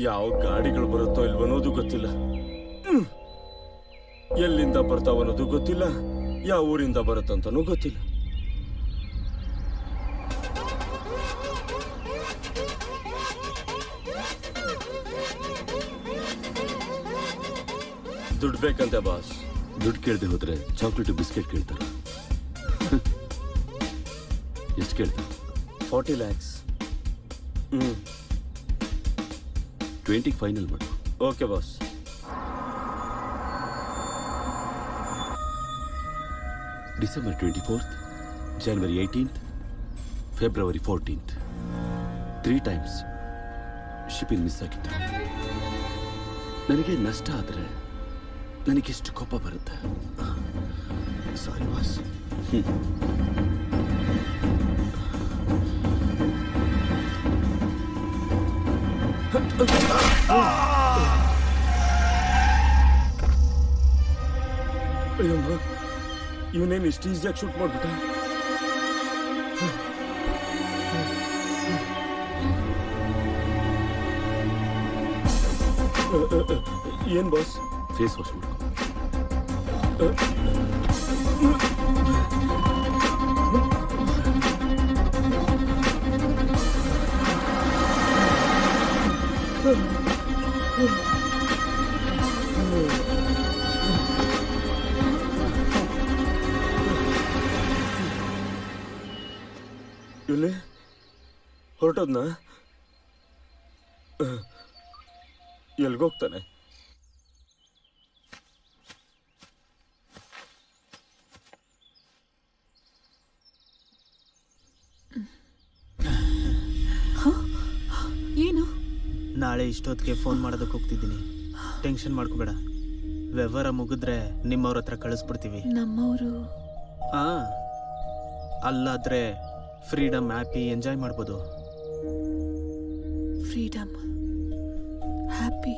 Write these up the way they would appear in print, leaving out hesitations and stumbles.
ಯಾವ ಗಾಡಿಗಳು ಬರುತ್ತೋ ಇಲ್ವೋ ಅನ್ನೋದು ಗೊತ್ತಿಲ್ಲ. ಎಲ್ಲಿಂದ ಬರ್ತಾವ ಅನ್ನೋದು ಗೊತ್ತಿಲ್ಲ, ಯಾವ ಊರಿಂದ ಬರುತ್ತಂತನೂ ಗೊತ್ತಿಲ್ಲ. ದುಡ್ಡು ಬೇಕಂತೆ ಬಾಸ್. ದುಡ್ಡು ಕೇಳದೆ ಹೋದ್ರೆ ಚಾಕ್ಲೇಟ್ ಬಿಸ್ಕೆಟ್ ಕೇಳ್ತಾರ. ಎಷ್ಟು ಕೇಳ್ತಾರೆ? 40 lakhs. 20 ಫೈನಲ್ ಮಾಡು. Okay boss. December 24th, January 18th, February 14th. 3 times shipping miss ಆಗಿತ್ತು. ನನಗೆ ನಷ್ಟ ಆದರೆ ನನಗೆಷ್ಟು ಕೋಪ ಬರುತ್ತೆ. Sorry boss. ಅಯ್ಯಮ್ಮ, ಇವನೇನು ಇಷ್ಟು ಈಸಿಯಾಗಿ ಶೂಟ್ ಮಾಡ್ಬಿಟ್ಟ? ಏನ್ ಬಾಸ್? ಫೇಸ್ ವಾಶ್ ಮಾಡ್ಕೊ. ಇಲ್ಲಿ ಹೊರಟೋದ್ನ? ಎಲ್ಗೋಗ್ತಾನೆ? ಏನು? ನಾಳೆ ಇಷ್ಟೊತ್ತಿಗೆ ಫೋನ್ ಮಾಡೋದಕ್ಕೆ ಹೋಗ್ತಿದ್ದೀನಿ. ಟೆನ್ಷನ್ ಮಾಡ್ಕೋಬೇಡ. ವ್ಯವಹಾರ ಮುಗಿದ್ರೆ ನಿಮ್ಮವ್ರ ಹತ್ರ ಕಳಿಸ್ಬಿಡ್ತೀವಿ. ನಮ್ಮವರು ಅಲ್ಲಾದ್ರೆ ಫ್ರೀಡಮ್ ಹ್ಯಾಪಿ ಎಂಜಾಯ್ ಮಾಡ್ಬೋದು. Freedom happy.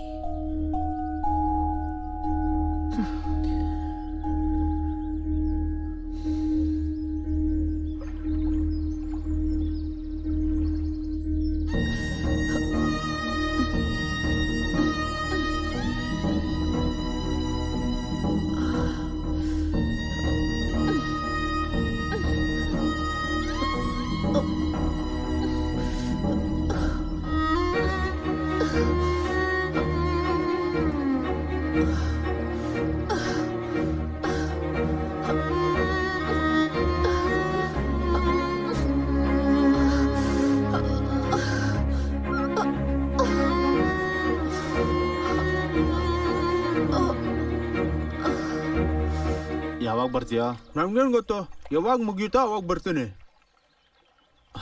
ಯಾವಾಗ ಬರ್ತೀಯಾ? ನಮ್ಗೇನು ಗೊತ್ತು, ಯಾವಾಗ ಮುಗಿಯುತ್ತೋ ಅವಾಗ ಬರ್ತೀನಿ.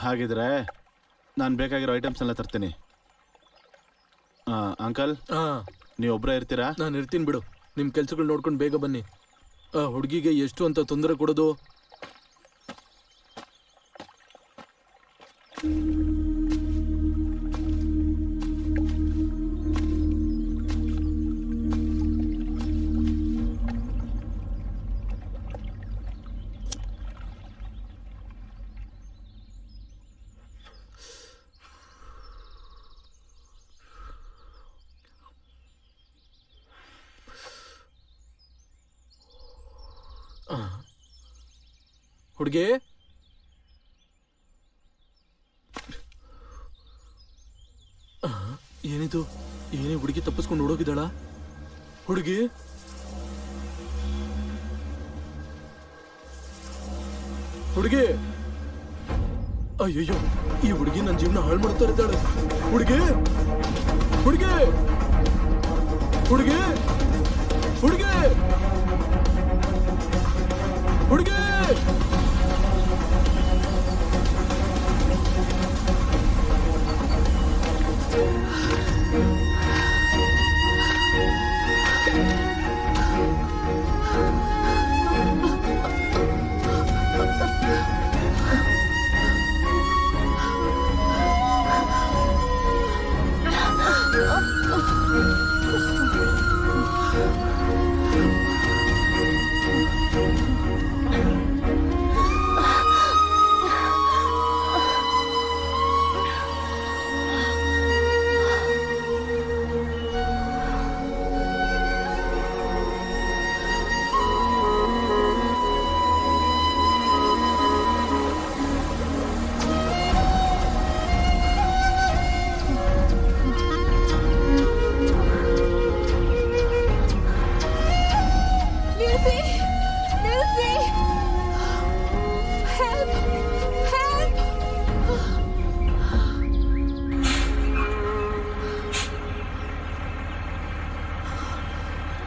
ಹಾಗಿದ್ರೆ ನಾನು ಬೇಕಾಗಿರೋ ಐಟಮ್ಸ್ ಎಲ್ಲ ತರ್ತೀನಿ. ಅಂಕಲ್, ನೀವು ಒಬ್ಬರೇ ಇರ್ತೀರಾ? ನಾನು ಇರ್ತೀನಿ ಬಿಡು. ನಿಮ್ಮ ಕೆಲ್ಸಗಳು ನೋಡ್ಕೊಂಡು ಬೇಗ ಬನ್ನಿ. ಹುಡುಗಿಗೆ ಎಷ್ಟು ಅಂತ ತೊಂದರೆ ಕೊಡೋದು? ಹುಡುಗಿ, ಏನಿದು? ಏನೇ ಹುಡುಗಿ ತಪ್ಪಿಸ್ಕೊಂಡು ಓಡೋಗಿದ್ದಾಳ? ಹುಡುಗಿ, ಹುಡುಗಿ, ಅಯ್ಯಯ್ಯೋ, ಈ ಹುಡುಗಿ ನನ್ನ ಜೀವನ ಹಾಳು ಮಾಡ್ತಾ ಇದ್ದಾಳೆ. ಹುಡುಗಿ, ಹುಡುಗಿ, ಹುಡುಗಿ, ಹುಡುಗಿ, ಹುಡುಗಿ.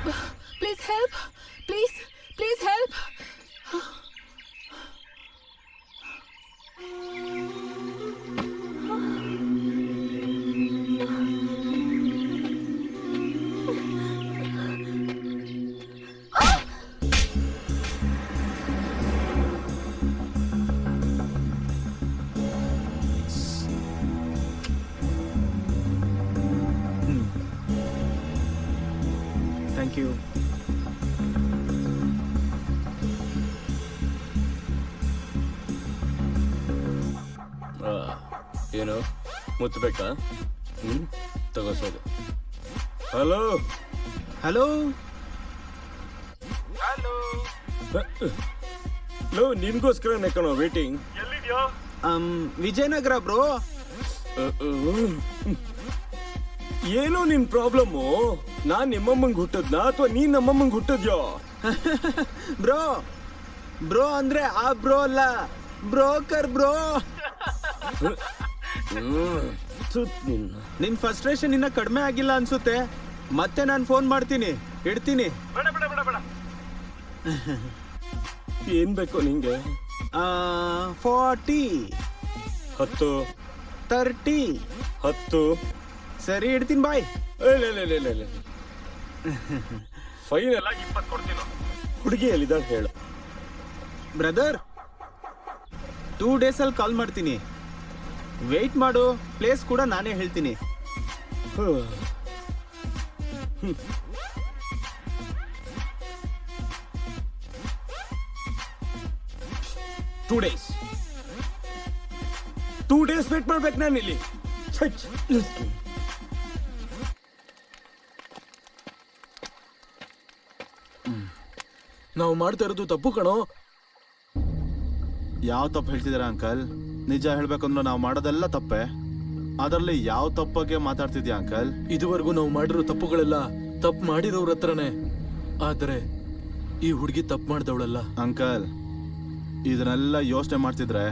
Please help. Please help. Thank you. ಏನು ಮುತ್ತಬೇಕಾ? ತಗೋಸೋದು. Hello hello. ಲೋ, ನಿನ್ಗೋಸ್ಕರ ಕಣೋ ವೇಟಿಂಗ್. ವಿಜಯನಗರ ಬ್ರೋ. ಏನೋ ನಿನ್ ಪ್ರಾಬ್ಲಮ್ಮು? ನಾನ್ ನಿಮ್ಮಮ್ಮಂಗ್ ಹುಟ್ಟದ್ನಾ ಅಥವಾ ನೀನ್ ನಮ್ಮಮ್ಮಂಗ್ ಹುಟ್ಟದ್ಯೋ? ಬ್ರೋ ಬ್ರೋ ಅಂದ್ರೆ ಆ ಬ್ರೋ ಅಲ್ಲ, ಬ್ರೋಕರ್ ಬ್ರೋ. ನಿನ್ ಫ್ರಸ್ಟ್ರೇಷನ್ ಇನ್ನ ಕಡಿಮೆ ಆಗಿಲ್ಲ ಅನ್ಸುತ್ತೆ. ಮತ್ತೆ ನಾನು ಫೋನ್ ಮಾಡ್ತೀನಿ, ಇಡ್ತೀನಿ. ಏನ್ ಬೇಕು ನಿಂಗೆ? 40 10 30. 10 ಸರಿ, ಇಡ್ತೀನಿ, ಬಾಯ್. ಫೈನಲ್ ಆಗಿ 20 ಕೊಡ್ತೀನಿ. ಹುಡುಗಿ ಎಲ್ಲಿದ್ದಾಳೆ ಹೇಳು. ಬ್ರದರ್, 2 days ಅಲ್ಲಿ ಕಾಲ್ ಮಾಡ್ತೀನಿ, ವೆಯ್ಟ್ ಮಾಡು. ಪ್ಲೇಸ್ ಕೂಡ ನಾನೇ ಹೇಳ್ತೀನಿ. ಟೂ ಡೇಸ್ ವೇಟ್ ಮಾಡ್ಬೇಕು ನಾನು ಇಲ್ಲಿ. ನಾವು ಮಾಡ್ತಾ ಇರೋದು ತಪ್ಪು ಕಣೋ. ಯಾವ ತಪ್ಪು ಹೇಳ್ತಿದ್ದೀರಾ ಅಂಕಲ್? ನಿಜ ಹೇಳ್ಬೇಕಂದ್ರೆ ನಾವು ಮಾಡೋದೆಲ್ಲ ತಪ್ಪೆ. ಅದರಲ್ಲಿ ಯಾವ ತಪ್ಪಗೆ ಮಾತಾಡ್ತಿದ್ಯಾ ಅಂಕಲ್? ಇದುವರೆಗೂ ನಾವು ಮಾಡಿರೋ ತಪ್ಪುಗಳೆಲ್ಲ ತಪ್ಪು ಮಾಡಿರೋರ ಹತ್ರನೇ. ಆದ್ರೆ ಈ ಹುಡುಗಿ ತಪ್ಪು ಮಾಡ್ದವಳಲ್ಲ. ಅಂಕಲ್, ಇದನ್ನೆಲ್ಲ ಯೋಚನೆ ಮಾಡ್ತಿದ್ರೆ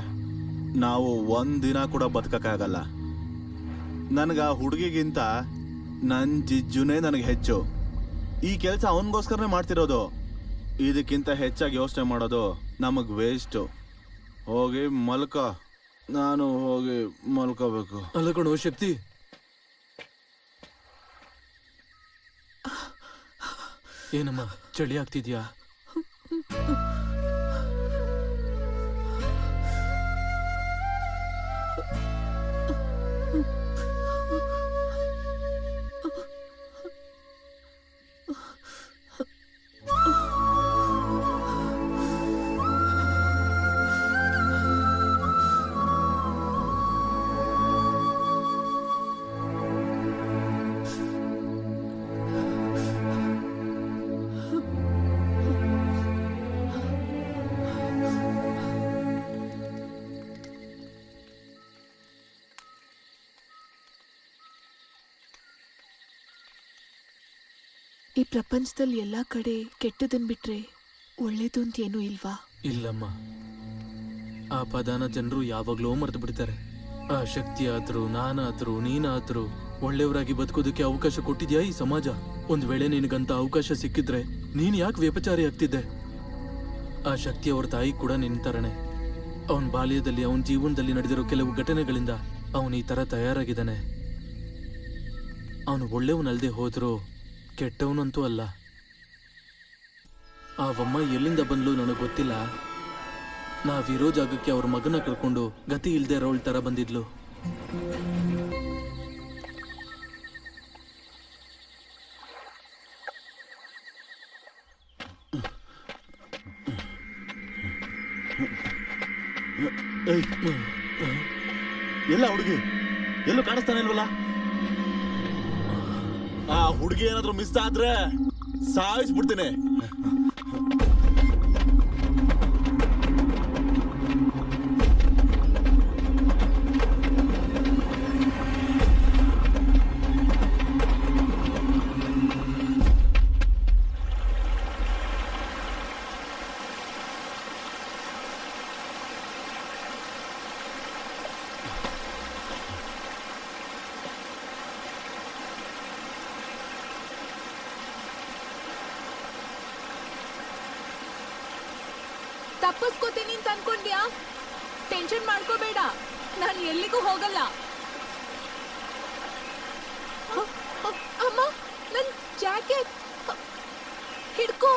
ನಾವು ಒಂದಿನ ಕೂಡ ಬದುಕಕ್ಕಾಗಲ್ಲ. ನನಗೆ ಆ ಹುಡುಗಿಗಿಂತ ನನ್ನ ಜಿಜ್ಜುನೇ ನನಗೆ ಹೆಚ್ಚು. ಈ ಕೆಲಸ ಅವನಿಗೋಸ್ಕರನೇ ಮಾಡ್ತಿರೋದು. ಇದಕ್ಕಿಂತ ಹೆಚ್ಚಾಗಿ ಯೋಚನೆ ಮಾಡೋದು ನಮಗೆ ವೇಸ್ಟು. ಹೋಗಿ ಮಲ್ಕ. ನಾನು ಹೋಗಿ ಮಲ್ಕೋಬೇಕು. ಅಲ್ಲ ಕಣೋ ಶಕ್ತಿ, ಏನಮ್ಮ ಚಳಿ ಆಗ್ತಿದ್ಯಾ? ಈ ಪ್ರಪಂಚದಲ್ಲಿ ಎಲ್ಲಾ ಕಡೆ ಕೆಟ್ಟದನ್ ಬಿಟ್ರೆ ಒಳ್ಳೇದು ಅಂತ ಏನೂ ಇಲ್ವಾ? ಇಲ್ಲಮ್ಮ, ಆ ಪದಾನ ಜನರು ಯಾವಾಗ್ಲೂ ಮರೆತು ಬಿಡ್ತಾರೆ. ಆ ಶಕ್ತಿ ಆದ್ರೂ, ನಾನಾದ್ರೂ, ನೀನಾದ್ರೂ ಒಳ್ಳೆಯವರಾಗಿ ಬದುಕೋದಕ್ಕೆ ಅವಕಾಶ ಕೊಟ್ಟಿದ್ಯಾ ಈ ಸಮಾಜ? ಒಂದ್ ವೇಳೆ ನಿನಗಂತ ಅವಕಾಶ ಸಿಕ್ಕಿದ್ರೆ ನೀನ್ ಯಾಕೆ ವ್ಯಪಚಾರಿ ಆಗ್ತಿದ್ದೆ? ಆ ಶಕ್ತಿ ಅವ್ರ ತಾಯಿ ಕೂಡ ನಿನ್ ತರನೇ. ಅವನ್ ಬಾಲ್ಯದಲ್ಲಿ, ಅವನ ಜೀವನದಲ್ಲಿ ನಡೆದಿರೋ ಕೆಲವು ಘಟನೆಗಳಿಂದ ಅವನು ಈ ತರ ತಯಾರಾಗಿದ್ದಾನೆ. ಅವನು ಒಳ್ಳೆಯವನಲ್ದೆ ಹೋದ್ರು ಕೆಟ್ಟವನಂತೂ ಅಲ್ಲ. ಆವಮ್ಮ ಎಲ್ಲಿಂದ ಬಂದ್ಲು ನನಗೆ ಗೊತ್ತಿಲ್ಲ. ನಾವಿರೋ ಜಾಗಕ್ಕೆ ಅವ್ರ ಮಗನ ಕಳ್ಕೊಂಡು ಗತಿ ಇಲ್ದೇ ಇರೋಳ್ ತರ ಬಂದಿದ್ಲು. ಎಲ್ಲ ಹುಡುಗಿ ಎಲ್ಲೂ ಕಾಣಿಸ್ತಾನೆ ಇಲ್ವಲ್ಲ? ಆ ಹುಡುಗಿ ಏನಾದ್ರೂ ಮಿಸ್ ಆದ್ರೆ ಸಾಯಿಸ್ಬಿಡ್ತೀನಿ. ತಪ್ಪಿಸ್ಕೋತೀನಿ ಅಂತ ಅನ್ಕೊಂಡ್ಯಾ? ಟೆನ್ಷನ್ ಮಾಡ್ಕೋಬೇಡ, ನಾನು ಎಲ್ಲಿಗೂ ಹೋಗಲ್ಲ. ಅಮ್ಮ, ನನ್ ಜಾಕೆಟ್ ಹಿಡ್ಕೋ.